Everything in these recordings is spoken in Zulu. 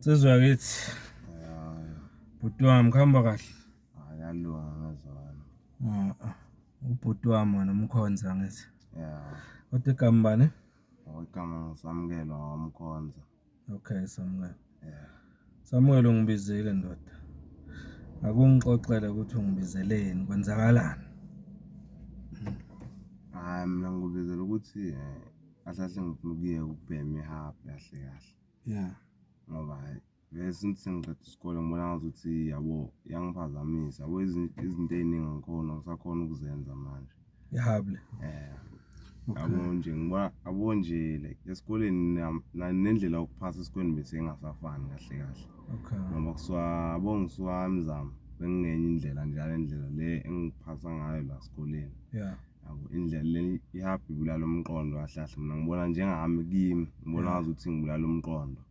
Sizwe kithi bhuti wami kuhamba kahle. Ayalunga ngezona. Ubhuti wami wena Mkhonza ngithi. Yeah. Kodwa igama bani? Igama ngisamukelwa wamkhonza. Okay Samuel. Yeah. Samuel ungibizile ndoda. Akungixoxele ukuthi ungibizeleni kwenzakalani. Mina ngikubizela ukuthi ahlahle ngifuna ukuye ukubhema ihabhu kahle kahle. Yeah. Ngoba bese ngiqeda isikole ngibona ngazuthi yabo yangiphazamisa. Yabo izinto eziningi ngikhona ngisakhona ukuzenza manje. Ihabule. Yabo nje like esikoleni nendlela yokuphasa esikoleni bese engasafani kahle kahle. Okay. Ngoba ngisuka emzamo bengenye indlela njalo indlela le engiphasa ngayo la esikoleni. Yeah. Yabo indlela le ihabhu ibulala umqondo kahle kahle mina ngibona njengami kimi ngibona ngazuthi ngibulala umqondo.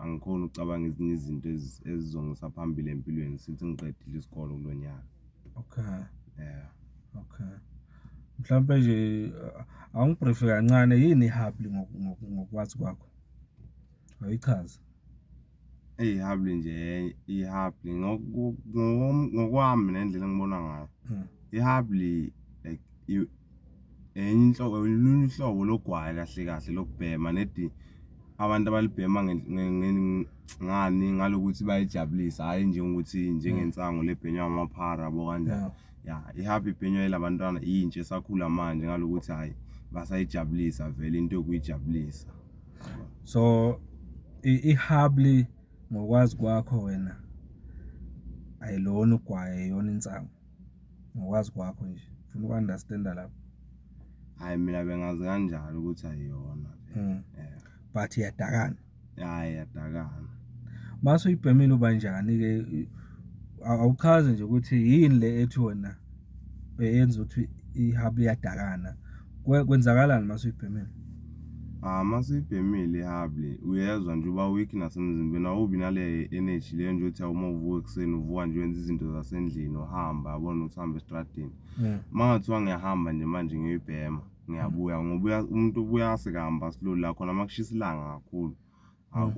Angikhona ukucabanga ezinye izinto ezizongisa phambili empilweni since ngiqedile isikole kulonyaka. Okay. Yeah. Okay. Mhlawumbe nje awungibrief kancane yini ihabule ngokwazi kwakho? Ayichaza. Ihabule nje ihabule ngokwami nendlela engibona ngayo. Ihabule like enye inhlobo uhlobo logwayi kahle kahle lokubhema nedi abantu abalibhema ngani ngalokuthi bayijabulisa hayi nje ukuthi njengensango lebhenywa amaphara yabo kanjani. Yeah, ihabule ibhenywa labantwana intsha esakhula manje ngalokuthi hayi basayijabulisa vele into yokuyijabulisa. So ihabule ngokwazi kwakho wena ayilona ugwaye yona insango ngokwazi kwakho nje ufuna ukunderstand lapho. Hayi mina bengazi kanjalo ukuthi ayiyona. But iyadakana. Hayi iyadakana. Mase uyibhemile uba njani ke awuchaze nje ukuthi yini le ethi wena beyenza ukuthi ihabule iyadakana kwenzakalani mase uyibhemile? Mase uyibhemile ihabule uyezwa nje uba weak nasemzimbeni awubi nale energy le nje uthi uma uvuka ekseni uvuka nje wenza izinto zasendlini uhamba yabona ukuthi uhamba estradini. Mangathiwa ngiyahamba nje manje ngiyibhema ngiyabuya ngoba umuntu ubuya sekahamba slow la khona makushisa ilanga kakhulu.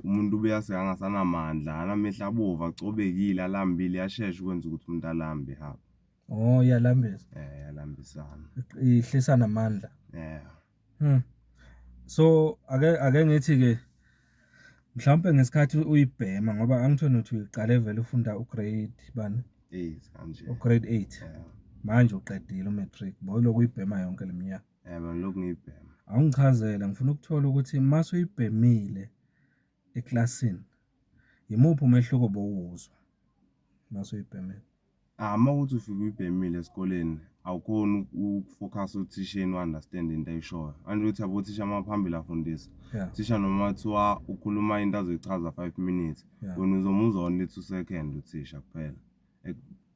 Umuntu ubuya sekangasanamandla anamehla abova acobekile alambile yashesha ukwenza ukuthi umuntu alambe ihabule. Oh iyalambisa. Iyalambisana. Ihlisa namandla. Yeah. So ake ngithi ke mhlawumbe ngesikhathi uyibhema ngoba angithoni ukuthi uyiqale vele ufunda ugrade bani? 8 kanje. Ugrade 8. Yeah. Manje uqedile umatric lokhu uyibhema yonke leminyaka. Mina lokhu ngiyibhema. Awungichazela ngifuna ukuthola ukuthi mase uyibhemile eklasini yimuphi umehluko bowuzwa mase uyibhemile? Mawuthi ufika uyibhemile esikoleni awukhona ukufocus uthisheni uunderstand into ayishoyo. Manje uthi yabo thisha amaphambili afundisa. Thisha noma thiwa ukhuluma into azoyichaza 5 minutes. Wena uzomuzwa only 2 seconds uthisha kuphela.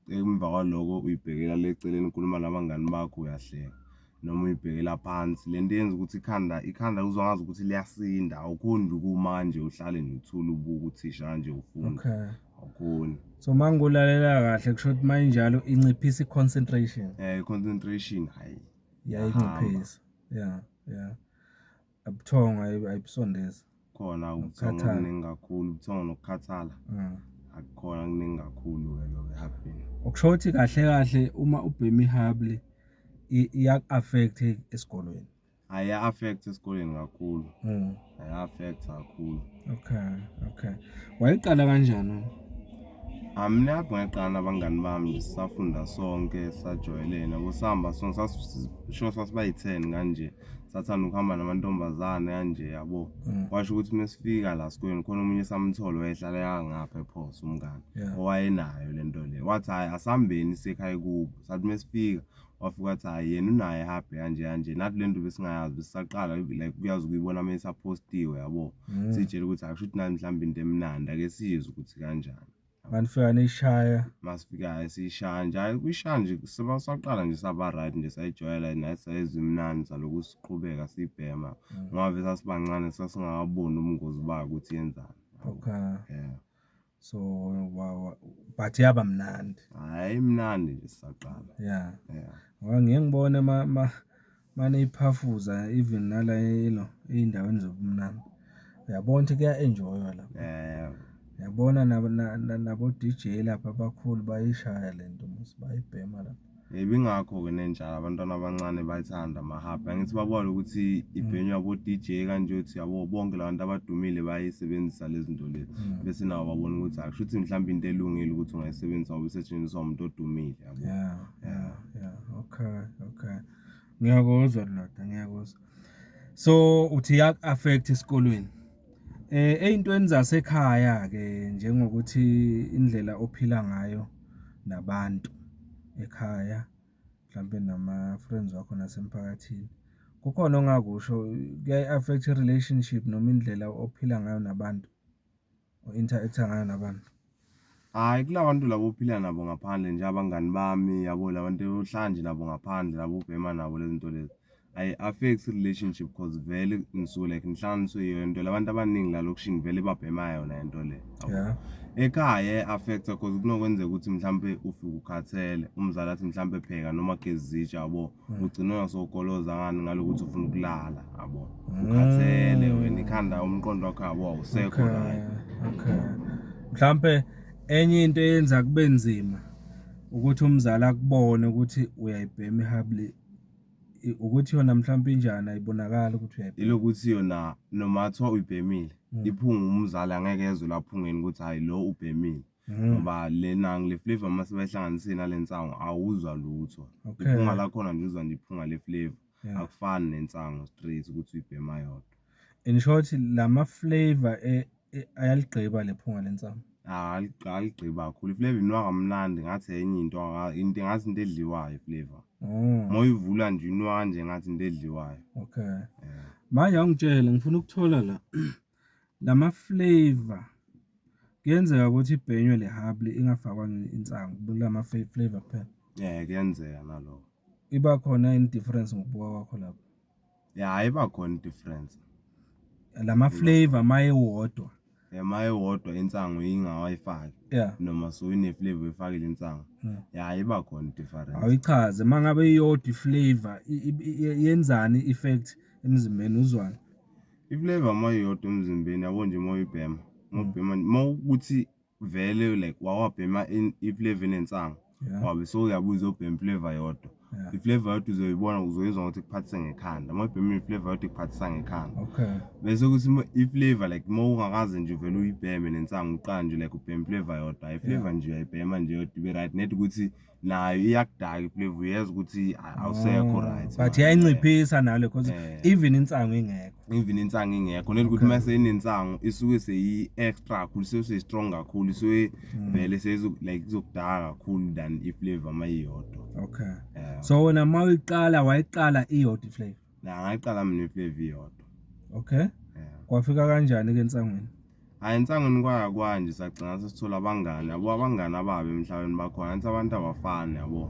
Emva kwaloko uyibhekela leceleni ukhuluma nabangani bakho uyahleka. Noma uyibhekela phansi lento yenza ukuthi ikhanda uzwa ngazi ukuthi liyasinda awukhona ukumanje uhlale nothula ubuka uthisha kanje ufunda. Okay. Awukhona. So mangulalela kahle kusho ukuthi manje inciphisa i-concentration. I-concentration hayi. Inciphisa. Yeah. Abuthongo ayibusondeza. Khona ubuthongo kuningi kakhulu ubuthongo nokukhathala. Akukhona kuningi kakhulu lokho ehabuleni. Okusho ukuthi kahle uma ubhema ihabule iya-affect esikolweni. Aya-affect esikoleni kakhulu. Aya-affect kakhulu. Okay. Wayiqala kanjani? Mina lapho ngayiqala nabangani bami sisafunda sonke sajwayelene kusahamba sonke sasiba yi-10 kanje sathanda ukuhamba namantombazane kanje yabo. Washo ukuthi mesifika la esikoleni khona umunye samtholo wayehlala yangapha ePhoso umngane owayenayo lento le wathi hayi asihambeni sekhaya kubo sathi mesifika wafika wathi hayi yena unayo ihabhu kanje nathi lento besingayazi besisaqala like kuyazi ukuyibona mesapostiwe yabo sitshela ukuthi akusho ukuthi nami mhlawumbe into emnandi ake sizwe ukuthi kanjani. Manifika nishaya masifika sishaya nje kuyishaya nje sebasaqala nje saba right nje sayijwayela nasayizimnandi saloku siqhubeka sibhema ngoba vese sasibancane sasingakaboni ubungozi bayo ukuthi yenzani. Okay. Yeah. So but yaba mnandi. Hayi mnandi nje sisaqala. Yeah. Ngiyengibone mane iphafuza even nala indaweni zobumnandi uyabona ukuthi kuya enjoywa la. Yabona nabo DJ lapha abakhulu bayishaya lento mos bayibhema lapha. Ibingakho-ke nenjalo abantwana abancane bayithanda amahabhi. Angithi babona ukuthi ibhenywa abo DJ kanje uthi yabo bonke labantu abadumile bayisebenzisa lezi zinto lezi. Bese nawo babona ukuthi akusho ukuthi mhlawumbe into elungile ukuthi ungayisebenzisa ngoba isetshenziswa umuntu odumile yabo. Yeah. Okay. Ngiyakuzwa Ndoda, ngiyakuzwa. So uthi yak affect esikolweni. Eyintweni zasekhaya ke njengokuthi indlela ophila ngayo nabantu ekhaya mhlambe nama friends wakho nasemphakathini. Kukhona ongakusho kuya affect relationship noma indlela ophila ngayo nabantu o interact ngayo nabantu. Hayi kulabantu labo ophila nabo ngaphandle nje abangani bami yabo labantu ohlanje nabo ngaphandle labo ubhema nabo lezi zinto lezi. I affects relationship because vele ngisuke like ngihlanganiswe yonto labantu abaningi la lokushini vele babhema yona into le. Yeah. Ekhaya affects because kunokwenzeka ukuthi mhlambe ufike ukhathele umzali athi mhlambe pheka noma gezitsha yabo ugcina ungasokoloza ngani ngalokuthi ufuna ukulala yabo ukhathele wena ikhanda umqondo wakho yabo awusekho right. Okay. Mhlambe enye into eyenza kube nzima ukuthi umzali akubone ukuthi uyayibhema ihabli ukuthi yona mhlawumbe injani ayibonakala ukuthi uyayibhema. Ilokuthi yona noma kuthiwa uyibhemile iphunga umzali angeke ezwe laphungeni ukuthi hayi lo ubhemile ngoba lena ngile flavor mase bayihlanganise nalensango awuzwa lutho. Iphunga lakhona nje uzwa nje iphunga le flavor akufani nensango straight ukuthi uyibhema yodwa. In short lama flavor ayaligqiba lephunga lensango. Aligqiba kakhulu iflavor inwa kamnandi ngathi enye into ngathi into edliwayo flavor. Moyivula nje inwa kanje ngathi into edliwayo. Okay. Manje angitshela ngifuna ukuthola lama flavor kuyenzeka ukuthi ibhenywe lehabli ingafakwa insango kulama flavor kuphela. Kuyenzeka naloko. Iba khona in difference ngokubuka kwakho lapho. Iba khona difference. Lama flavor mayewodwa. Mayewodwa insango ingawayifaki. Noma so ine flavor efakile insango. Iba khona difference. Ayichaze mangabe iyodwa flavor yenzani effect emzimbeni uzwana. Iflavor mayodwa emzimbeni yabo nje moyibhema. Mawukuthi vele like wawabhema iflavor enensango. Wabe so uyabuza ubhema flavor yodwa. Iflavor yodwa uzoyibona uzoyizwa ukuthi kuphathisa ngekhanda. Mawubhema iflavor yodwa kuphathisa ngekhanda. Okay. Bese ukuthi iflavor like mawungakaze nje vele uyibheme nensango uqala nje like ubhema flavor yodwa. Iflavor nje uyayibhema nje yodwa ibe right net ukuthi nayo iyakudaka iflavor uyeza ukuthi awusekho right. But yayinciphisa nalo because even insango ingekho. Nelikuthi mase inensango isuke seyi extra kakhulu sese strong kakhulu isuke vele seyizo like izokudaka kakhulu than iflavor mayiyodwa. Okay. So wena wayiqala iyodwa iflavor. Ngayiqala mina iflavor iyodwa. Okay. Kwafika kanjani ke ensangweni? Ensangweni kwanje sagcina sesithola abangani yabo abangani ababe emhlabeni bakhona anti abantu abafani yabo.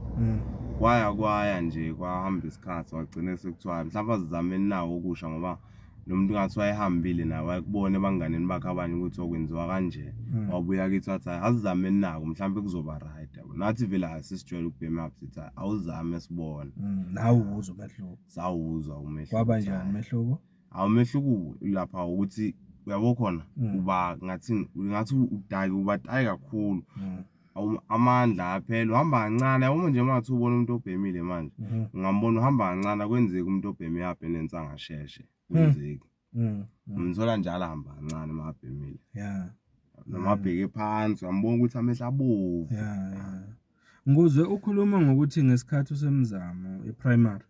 Kwaya nje kwahamba isikhathi wagcina sekuthiwa mhlawumbe azizameni nawo okusha ngoba lo muntu ngathi wayehambile nawe ayakubona ebanganeni bakhe abanye ukuthi okwenziwa kanje wabuya kithi wathi azizameni nako mhlawumbe kuzoba right yabo nathi vele asisijwayele ukubhema sithi awuzame sibone nawe uzwa umehluko sawuzwa umehluko kwaba njani umehluko umehluko lapha ukuthi uyabo khona uba ngathi udaki uba tayi kakhulu amandla aphela uhamba kancane yabo nje mathi ubona umuntu obhemile manje ngambona uhamba kancane kwenzeka umuntu obheme yaphe nensanga sheshe kwenzeki umthola njalo ahamba kancane mabhemile noma bheke phansi ngambona ukuthi amehla abovu nguzwe ukhuluma ngokuthi ngesikhathi usemzamo eprimary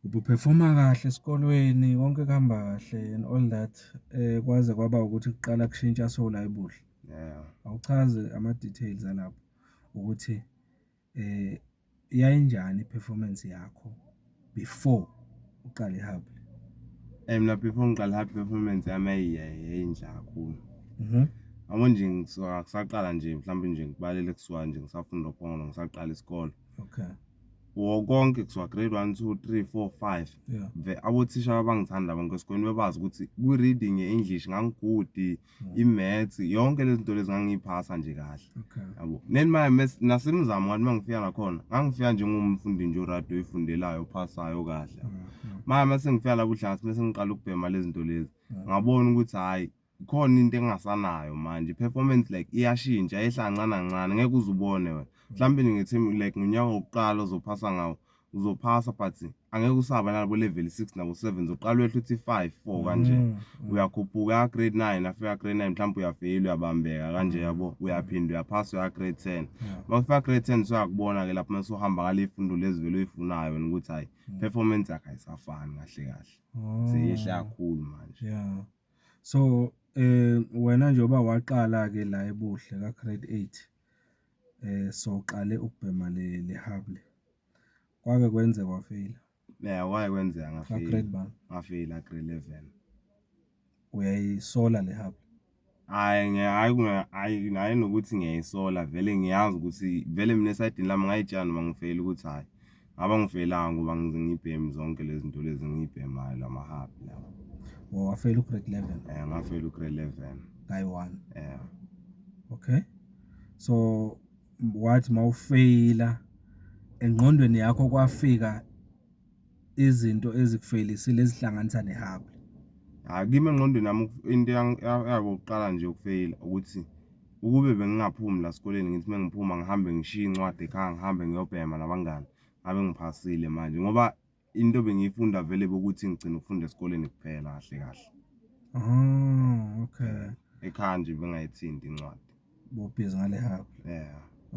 ubuperforma kahle esikolweni konke kuhamba kahle and all that kwaze kwaba ukuthi kuqala kushintsha sola ebuhle. Awuchaze ama details alapho ukuthi iyayinjani performance yakho before uqala ihabli. Mina before ngiqala ihabli performance yami yayinja kakhulu. Amo nje ngisaqala nje mhlawumbe nje ngibalele kusuka nje ngisafunda uphongolo ngisaqala isikole. Okay. Konke kusuka grade 1 2 3 4 5 abothisha abangithanda bonke esikoleni bebazi ukuthi ku reading English ngangigudi imaths yonke lezi zinto lezi ngangiphasa nje kahle yabo neni nasemzamo ngathi mangifika nakhona ngangifika nje ngumfundi nje oradio oyifundelayo ophasayo kahle manje mase ngifika la buhlansi bese ngiqala ukubhema lezi zinto lezi ngabona ukuthi hayi khona into engasanayo manje performance like iyashintsha ehlancane kancane ngeke uzubone wena mhlawumbe ngithi like ngonyaka wokuqala uzophasa ngawo uzophasa but angeke usaba nalabo level 6 nabo 7 uzoqala wehle uthi 5 4 kanje uyakhuphuka grade 9 afika grade 9 mhlawumbe uyafail uyabambeka kanje yabo uyaphinda uyaphasa uya grade 10 mawufika grade 10 usuyakubona ke lapho mase uhamba ngale ifundo lezivelo oyifunayo ukuthi hayi performance yakhe ayisafani kahle seyehle kakhulu manje. Yeah. So wena njengoba waqala ke la ebuhle ka grade 8 so uqale ukubhema le hable kwake kwenze kwafail Kwake kwenzeka ka ngafail grade bani grade 11 uyayisola le hable hayi nokuthi ngiyayisola vele ngiyazi ukuthi vele mina esayidini lami ngayitshana noma ngifail ukuthi hayi ngaba ngifailanga ngoba ngizengibhemi zonke lezi zinto lezi ngiyibhemayo lamahabhi lawo. Wafail ugrade 11 Ngafail ugrade 11 kayi 1 okay so wathi mawufeyila engqondweni yakho kwafika izinto ezikufailisile ezihlanganisa nehable kimi engqondweni nami into yabokuqala nje ukufail ukuthi ukube bengingaphumi la esikoleni ngithi mengiphuma ngihambe ngishiya incwadi ekhaya ngihambe ngiyobhema nabangani ngabe ngiphasile manje ngoba into bengiyifunda vele bokuthi ngicina ukufunda esikoleni kuphela kahle okay ekhaya nje bengayithinti incwadi bobhizi ngale hable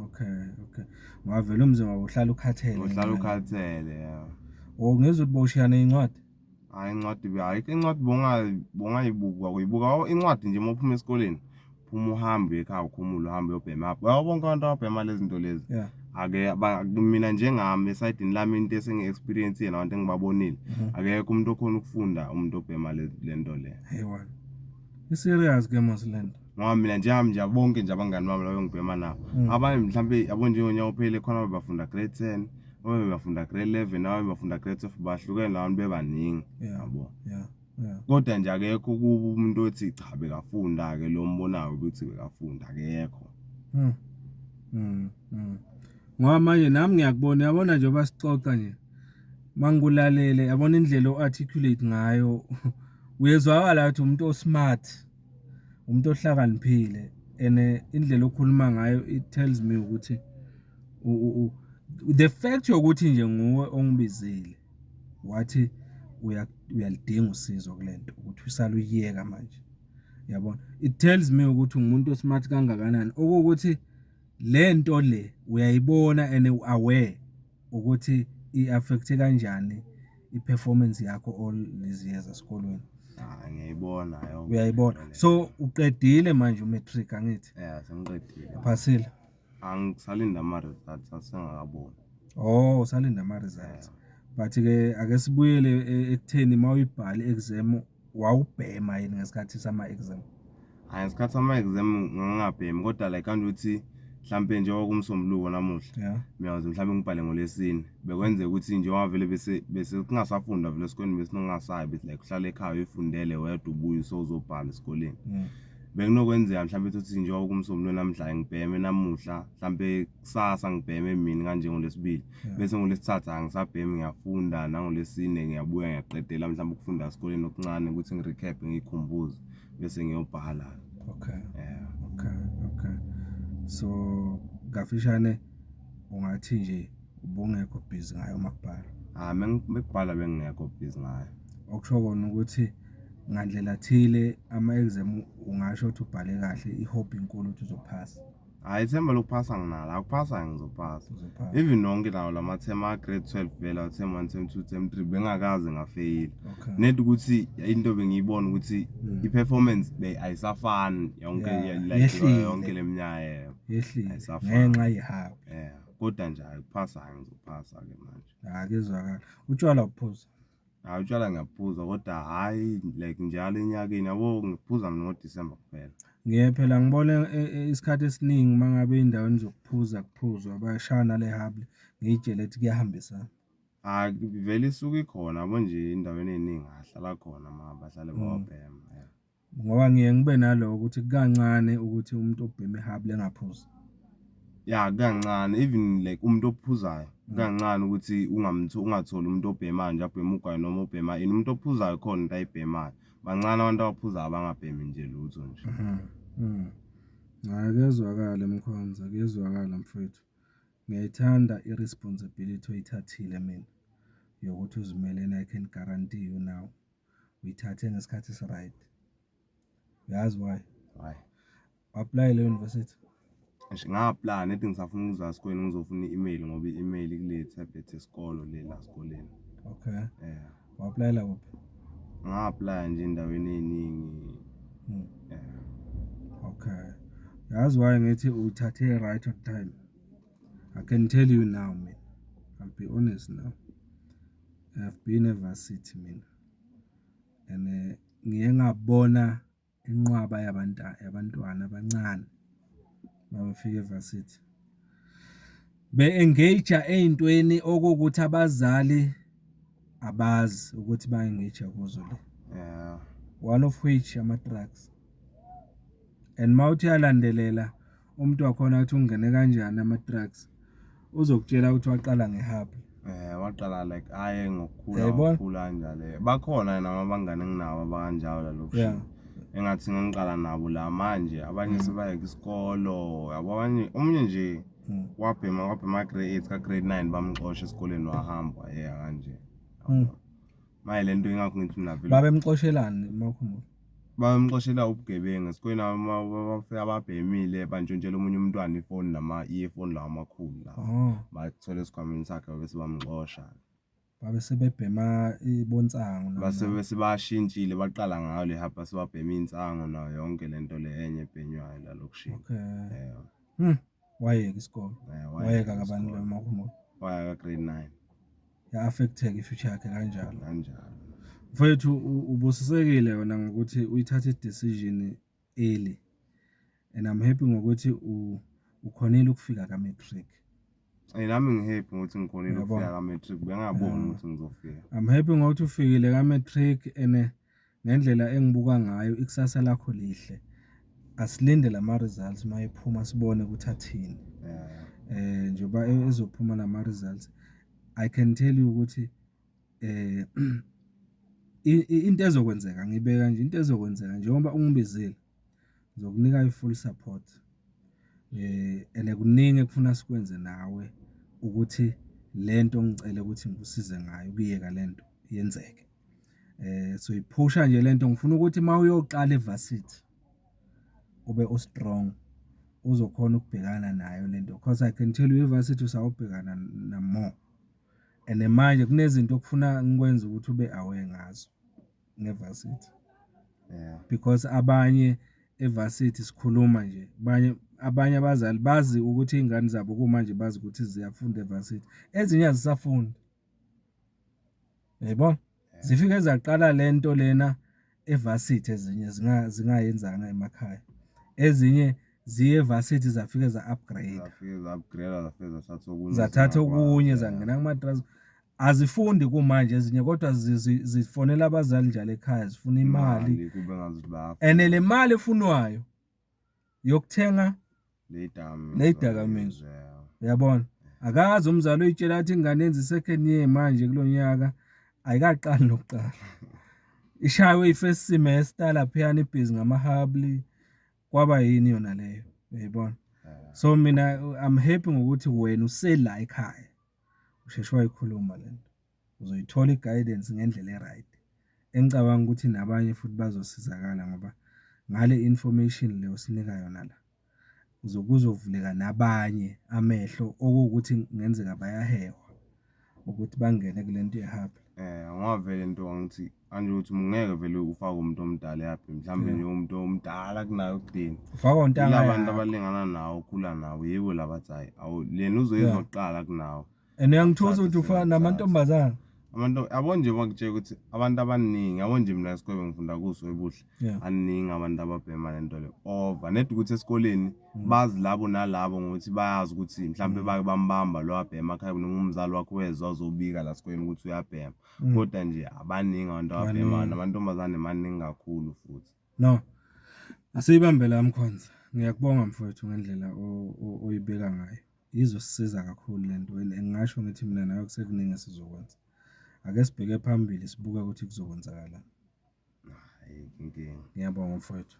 okay ngavela umzimba uhlala ukhathele ngezwe uboshiyana incwadi hayi incwadi bongayibuka kuyibuka incwadi nje mophuma esikoleni phuma uhambe ekhaya ukhumula uhambe uyobhema bonke abantu ababhema lezi zinto lezi ake mina njengami esayidini lami into esengi-experience nabantu engibabonile akekho umuntu okhona ukufunda umuntu obhema lento le heyiwana i-serious ke mosilento ngoba mina njengami nje bonke nje abangani bami labo ngibhema nabo abanye mhlambe yabo njengonyaka ophele khona bafunda grade 10 abanye bafunda grade 11 abanye bafunda grade 12 bahlukene nabantu bebaningi yabo kodwa nje akekho kuba umuntu othi cha bekafunda ke lo mbonayo ukuthi bekafunda akekho ngoba manje nami ngiyakubona yabona nje basixoxa nje mangulalele yabona indlela o-articulate ngayo uyezwakala ukuthi umuntu osmart umuntu ohlakaniphile ene indlela okhuluma ngayo it tells me ukuthi the fact yokuthi nje nguwe ongibizile wathi uyalidinga usizo kulento ukuthi usala uyiyeka manje yabona it tells me ukuthi umuntu osmart kangakanani ukuthi lento le uyayibona and aware ukuthi i-affect kanjani i-performance yakho all these years esikolweni. Ngiyayibona yonke. Uyayibona. So uqedile manje umatric angithi? Sengiqedile. Phasile? Angisalinda ama results asengakaboni. Usalinda ama results. But ke ake sibuyele ekutheni mawuyibhala exam wawubhema yini ngesikhathi sama exam? Ngesikhathi sama exam ngingabhemi kodwa like kanti uthi mhlambe nje okumsombuluko namuhla miyazi mhlambe ngibhale ngolesine bekwenze ukuthi nje wavele bese kungasafunda vele esikoleni bese ningasayi bese like uhlala ekhaya uyifundele wedwa ubuye uzobhala esikoleni bekunokwenzeka mhlambe ukuthi nje okumsombuluko namhla ngibheme namuhla mhlambe kusasa ngibheme mina kanje ngolesibili bese ngolesithathu angisabhemi ngiyafunda nangolesine ngiyabuya ngiyaqedela mhlambe ukufunda esikoleni okuncane ukuthi ngirecap ngikhumbuze bese ngiyobhala. Okay. So ngafishane ungathi nje ubungekho busy ngayo makubhala. Mekubhala bengekho busy ngayo. Okusho kona ukuthi ngandlela thile ama exam ungasho ukuthi ubhale kahle ihope inkulu ukuthi uzophasa. Ithemba lokuphasa nginalo, akuphasa ngizophasa. Even nonke lawo lamathema grade 12 vela term 1 term 2 term 3 bengakaze ngafail. Net ukuthi into bengiyibona ukuthi i-performance ayisafani yonke like yonke leminyaka yehlile ngenxa yihabu. Kodwa nje akuphasa ngizophasa ke manje. Akezwakala. Utshwala uphuza? Utshwala ngiyaphuza kodwa hayi like njalo enyakeni yabo ngiphuza mina ngoDecember kuphela. Phela ngibona isikhathi esiningi mangabe indaweni zokuphuza kuphuzwa bayashana le hable ngiyitshela ukuthi kuyahambisana. Vele isuke ikhona yabo nje endaweni eziningi ahlala khona bahlale bawabhema. Ngoba ngibe nalo ukuthi kancane ukuthi umuntu obhema ihable engaphuzi. Kancane even like umuntu ophuzayo kancane ukuthi ungatholi umuntu obhema nje abhema ugwayi noma obhema umuntu ophuzayo khona into ayibhemayo bancane abantu abaphuza abangabhemi nje lutho nje. Hayi kuyezwakala Mkhonza, kuyezwakala mfowethu. Ngiyayithanda i-responsibility oyithathile mina yokuthi uzimele, and I can guarantee you now uyithathe ngesikhathi esi-right. Uyazi why? Hayi. Apply university. Nga-apply nethi ngisafuna ukuza esikoleni ngizofuna i-email ngoba i-email kule tablet yesikolo la esikoleni. Okay. Yeah. Apply kuphi? Nga-apply nje endaweni eziningi. Okay. Yazi why ngithi uthathe right on time. I can tell you now man. I'll be honest now. I've been evarsity mina. And ngiye ngabona inqwaba yabantwana abancane mabefika evarsity. Be-engage ey'ntweni okuwukuthi abazali abazi ukuthi ba-engage kuzo le. Yeah. One of which ama-drugs. And mawuthi yalandelela umuntu wakhona ukuthi ungene kanjani ama-drugs uzokutshela ukuthi waqala ngehub. Waqala like aye ngokukhula kanjalo. Bakhona nami abangane enginabo abakanjalo lokho. Engathi ngiqala nabo la manje abanye sebayeka isikolo, yabo abanye omunye nje wabhema grade 8 ka grade 9 bamxosha esikoleni wahamba kanje. Maye lento ingakho ngithi mina vele babemxoshelani makhumbulo. Bamxoshela ubugebengu esikoleni abafika ababhemile bantshontshela omunye umntwana ifoni nama-earphone lawa amakhulu la. Bathola esikhwameni sakhe bese bamxosha. Babe sebebhema ibonsango nabo. Base bashintshile baqala ngayo le hapa sebabhema insango nayo yonke lento le enye ebhenywayo la lokushini. Okay. Wayeka isikole. Wayeka kabantu bemakhumbulo. Wayeka grade 9. Ya affecteke ifuture yakhe kanjalo. Mfowethu ubusisekile wena ngokuthi uyithathe decision early. And I'm happy ngokuthi ukhonile ukufika ka matric. Nami ngihappy ukuthi ngikhonile ukufika ka matric. Bengaboni ukuthi ngizofika. I'm happy ngokuthi ufikile ka matric and ngendlela engibuka ngayo ikusasa lakho lihle. Asilinde lama results mayephuma sibone ukuthi athini. Njoba ezophuma lama results I can tell you ukuthi into ezokwenzeka ngibeka nje into ezokwenzeka njengoba ungibizile ngizokunika i-full support. And kuningi ekufuna sikwenze nawe ukuthi lento ngicela ukuthi ngikusize ngayo kuyeka lento yenzeke. So iphusha nje lento ngifuna ukuthi mawuyoqala evarsity ube strong uzokhona ukubhekana nayo lento because I can tell you evarsity usawubhekana na more. And manje kunezinto okufuna ngikwenza ukuthi ube aware ngazo ngevarsity. Because abanye evarsity sikhuluma nje abanye abazali bazi ukuthi izingane zabo kumanje bazi ukuthi ziyafunda evarsity ezinye azisafunda. Yayibona zifike zaqala lento lena evarsity ezinye zingayenzanga emakhaya. Ezinye ziye evarsity zafike za-upgrade. Zathatha okunye zangena kuma-drugs. Azifundi kumanje ezinye kodwa zifonela abazali njalo ekhaya zifuna imali. And le mali efunwayo yokuthenga le dakamizwa. Uyabona? Akazi umzali oyitshela ukuthi ingane yenza i-second year manje kulonyaka ayikaqali nokuqala. Ishaywe i-first semester laphayana ibhizi ngama-hubly kwaba yini yona leyo. Uyayibona? So mina I'm happy ngokuthi wena usela ekhaya. Usheshwe wayikhuluma lento. Uzoyithola i-guidance ngendlela e-right. Engicabanga ukuthi nabanye futhi bazosizakala ngoba ngale information leyo sinika yona la. Uzokuzovuleka nabanye amehlo okuwukuthi ngenzeka bayahehwa ukuthi bangene kulento yehappy. Ngavele into ngithi anje ukuthi ungeke vele ufake umuntu omdala yapi mhlambe nje umuntu omdala kunayo kudini. Ufaka ontanga abantu abalingana nawo ukhula nawo yebo labathi hayi awu lena uzoyizoqala kunawo. And uyangithuza ukuthi ufana namantombazana. Abantu abonje bakutshela ukuthi abantu abaningi abonje mina esikoleni ngifunda kuso ebuhle abaningi abantu ababhema lento le over net ukuthi esikoleni bazi labo nalabo ngokuthi bayazi ukuthi mhlambe bake bambamba lo wabhema ekhaya ngumzali wakho wezwa uzobika la esikoleni ukuthi uyabhema kodwa nje abaningi abantu ababhema namantombazane maningi kakhulu futhi. No asiyibambe la Mkhonza, ngiyakubonga mfowethu ngendlela oyibeka ngayo. Izosisiza kakhulu lento ngingasho ngithi mina nayo kusekuningi sizokwenza. Ake sibheke phambili sibuka ukuthi kuzokwenzakala. ayikho inkinga. Ngiyabonga mfowethu.